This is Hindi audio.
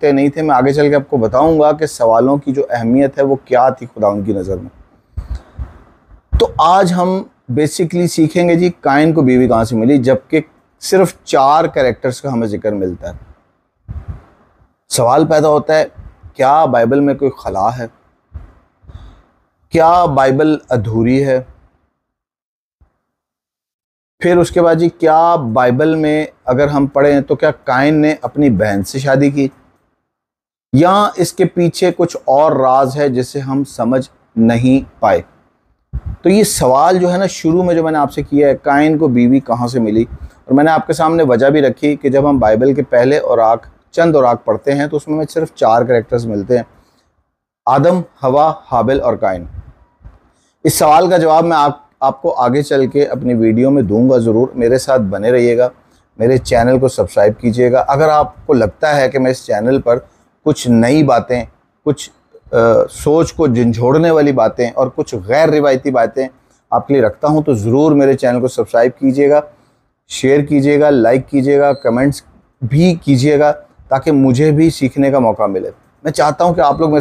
सकते नहीं थे। मैं आगे चल के आपको बताऊंगा कि सवालों की जो अहमियत है वो क्या थी खुदा उनकी नज़र में। तो आज हम बेसिकली सीखेंगे जी काइन को बीवी कहाँ से मिली, जबकि सिर्फ 4 कैरेक्टर्स का हमें जिक्र मिलता है। सवाल पैदा होता है, क्या बाइबल में कोई खला है? क्या बाइबल अधूरी है? फिर उसके बाद जी क्या बाइबल में अगर हम पढ़ें तो क्या काइन ने अपनी बहन से शादी की, या इसके पीछे कुछ और राज है जिसे हम समझ नहीं पाए? तो ये सवाल जो है ना, शुरू में जो मैंने आपसे किया है, काइन को बीवी कहाँ से मिली, और मैंने आपके सामने वजह भी रखी कि जब हम बाइबल के पहले औराक, चंद औराक पढ़ते हैं तो उसमें हमें सिर्फ 4 कैरेक्टर्स मिलते हैं, आदम, हवा, हाबिल और काइन। इस सवाल का जवाब मैं आपको आगे चल के अपनी वीडियो में दूंगा ज़रूर। मेरे साथ बने रहिएगा, मेरे चैनल को सब्सक्राइब कीजिएगा। अगर आपको लगता है कि मैं इस चैनल पर कुछ नई बातें, कुछ सोच को झंझोड़ने वाली बातें और कुछ गैर रिवायती बातें आपके लिए रखता हूं, तो ज़रूर मेरे चैनल को सब्सक्राइब कीजिएगा, शेयर कीजिएगा, लाइक कीजिएगा, कमेंट्स भी कीजिएगा, ताकि मुझे भी सीखने का मौका मिले। मैं चाहता हूं कि आप लोग